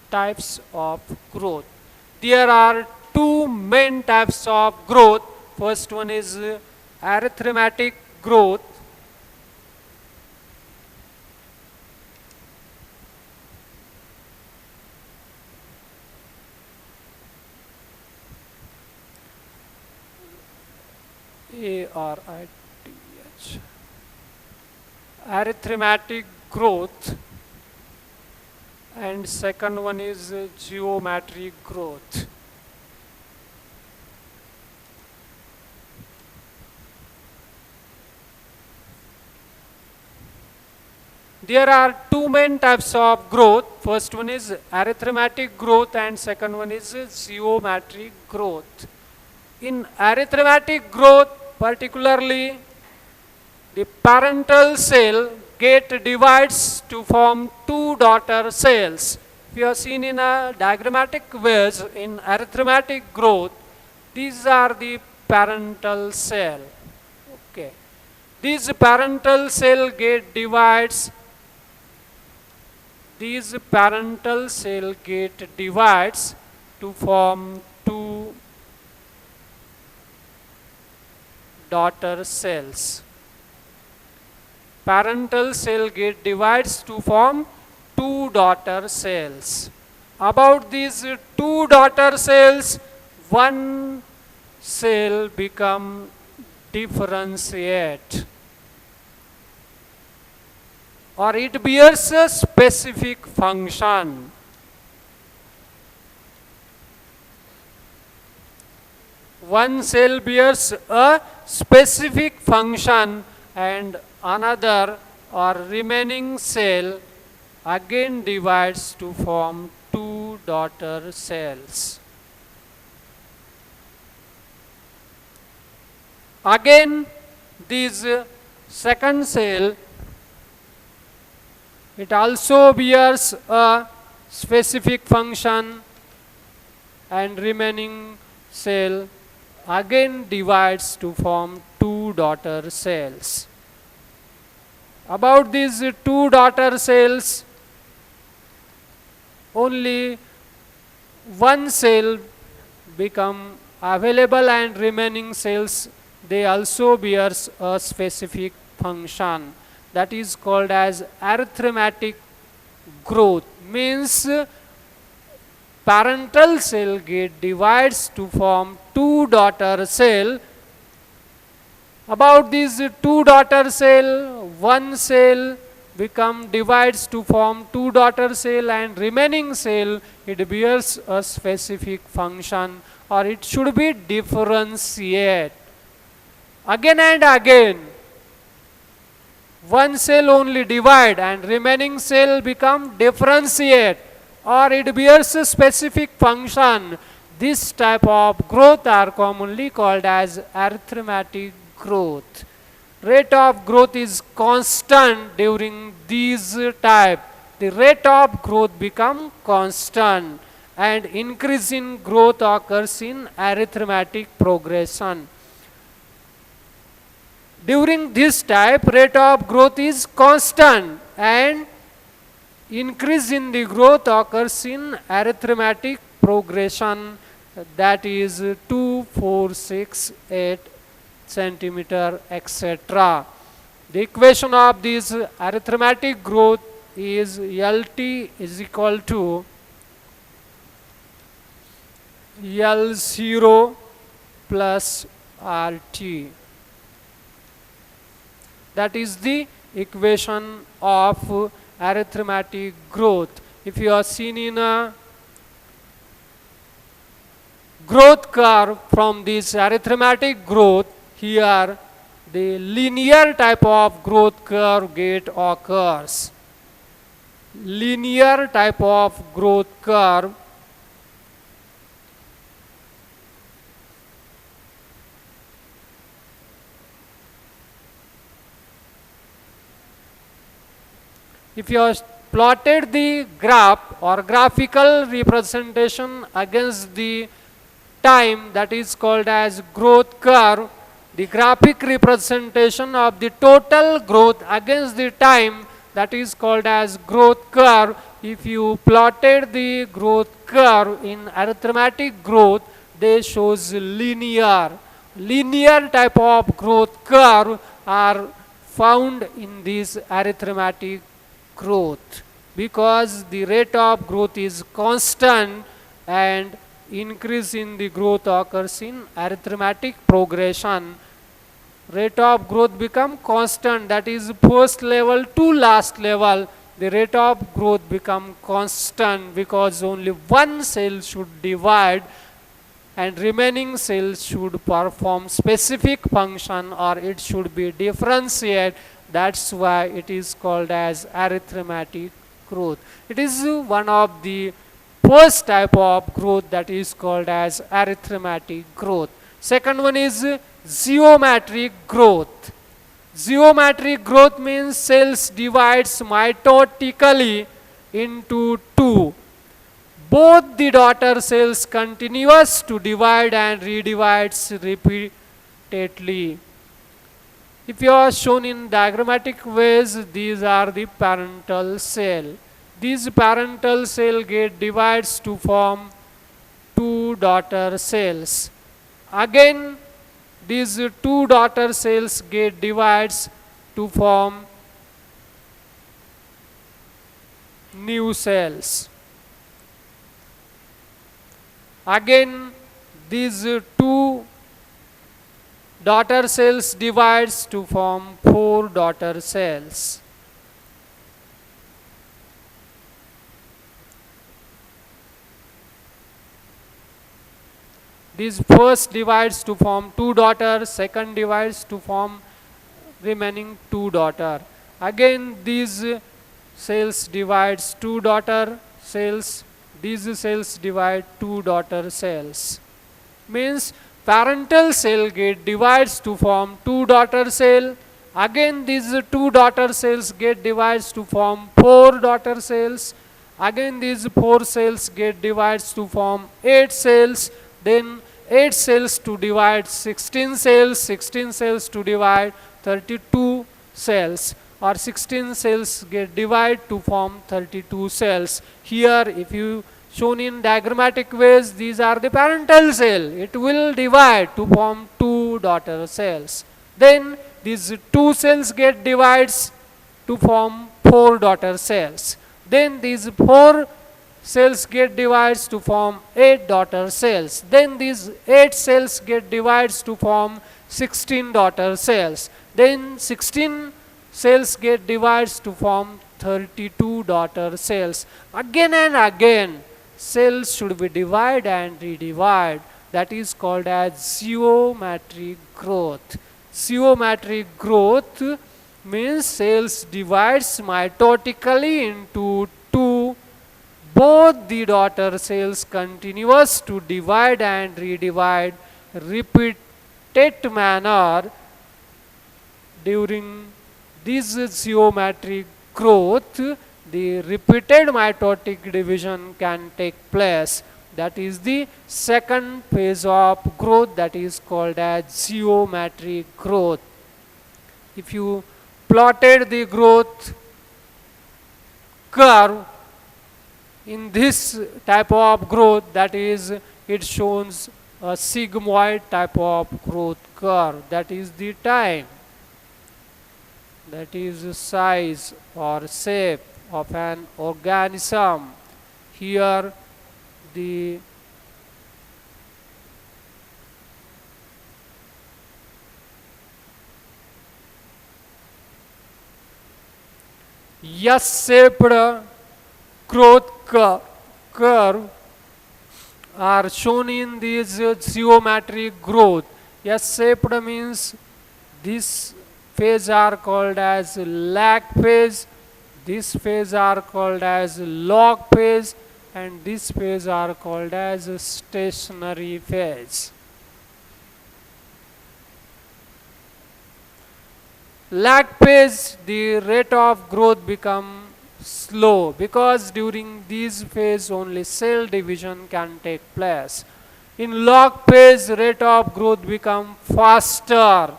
types of growth. There are two main types of growth. First one is arithmetic growth. ARITH. Arithmetic growth, and second one is geometric growth. There are two main types of growth. First one is arithmetic growth and second one is geometric growth. In arithmetic growth, particularly, the parental cell get divides to form two daughter cells. If you have seen in a diagrammatic ways in arithmetic growth, these are the parental cell. Okay. These parental cell get divides. These parental cell get divides to form two daughter cells. Parental cell get divides to form two daughter cells. About these two daughter cells, one cell become differentiate, or it bears a specific function. One cell bears a specific function and another or remaining cell again divides to form two daughter cells. Again, this second cell, it also bears a specific function and remaining cell again divides to form two daughter cells. About these two daughter cells, only one cell become available and remaining cells, they also bears a specific function. That is called as arithmetic growth. Means parental cell get divides to form two daughter cell. About these two daughter cell, one cell become divides to form two daughter cell and remaining cell it bears a specific function, or it should be differentiate. Again and again, one cell only divide and remaining cell become differentiate, or it bears a specific function. This type of growth are commonly called as arithmetic growth. Rate of growth is constant during these type. The rate of growth become constant and increase in growth occurs in arithmetic progression. During this type, rate of growth is constant and increase in the growth occurs in arithmetic progression, that is 2, 4, 6, 8 centimeter, etc. The equation of this arithmetic growth is LT is equal to L0 plus RT. That is the equation of arithmetic growth. If you are seen in a growth curve from this arithmetic growth, here the linear type of growth curve get occurs. Linear type of growth curve if you have plotted the graph or graphical representation against the time, that is called as growth curve. The graphic representation of the total growth against the time, that is called as growth curve. If you plotted the growth curve in arithmetic growth, they shows linear. Linear type of growth curve are found in this arithmetic growth because the rate of growth is constant and increase in the growth occurs in arithmetic progression. Rate of growth become constant, that is first level to last level. The rate of growth become constant because only one cell should divide and remaining cells should perform specific function or it should be differentiate. That's why it is called as arithmetic growth. It is one of the first type of growth that is called as arithmetic growth. Second one is geometric growth. Geometric growth means cells divides mitotically into two. Both the daughter cells continuous to divide and redivides repeatedly. If you are shown in diagrammatic ways, these are the parental cell. These parental cell get divides to form two daughter cells. Again, these two daughter cells get divides to form new cells. Again, these two daughter cells divides to form four daughter cells. This first divides to form two daughter, second divides to form remaining two daughter. Again, these cells divides two daughter cells. These cells divide two daughter cells. Means parental cell get divides to form two daughter cell. Again, these two daughter cells get divides to form four daughter cells. Again, these four cells get divides to form 8 cells. Then 8 cells to divide 16 cells, 16 cells to divide 32 cells, or 16 cells get divided to form 32 cells. Here, if you shown in diagrammatic ways, these are the parental cell. It will divide to form two daughter cells. Then these two cells get divides to form four daughter cells. Then these four cells get divides to form 8 daughter cells. Then these 8 cells get divides to form 16 daughter cells. Then 16 cells get divides to form 32 daughter cells. Again and again, cells should be divided and redivide. That is called as geometric growth. Geometric growth means cells divides mitotically into two. Both the daughter cells continuous to divide and redivide repeated manner. During this geometric growth, the repeated mitotic division can take place. That is the second phase of growth, that is called as geometric growth. If you plotted the growth curve in this type of growth, that is, it shows a sigmoid type of growth curve. That is the time, that is size or shape of an organism. Here the S-shaped growth curve are shown in this geometric growth. S-shaped means this phase are called as lag phase, this phase are called as log phase, and this phase are called as stationary phase. Lag phase, the rate of growth become slow because during this phase only cell division can take place. In log phase, rate of growth become faster.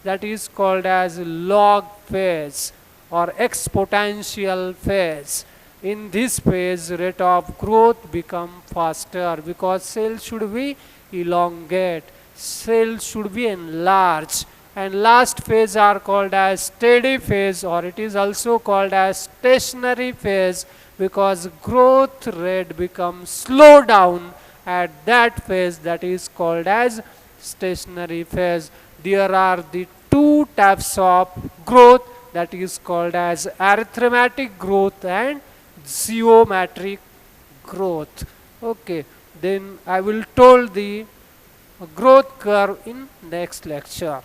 That is called as log phase. or exponential phase. In this phase, rate of growth become faster because cells should be elongate, cells should be enlarged, and last phase are called as steady phase, or it is also called as stationary phase, because growth rate becomes slow down at that phase, that is called as stationary phase. There are the two types of growth, that is called as arithmetic growth and geometric growth. Okay, then I will told the growth curve in next lecture.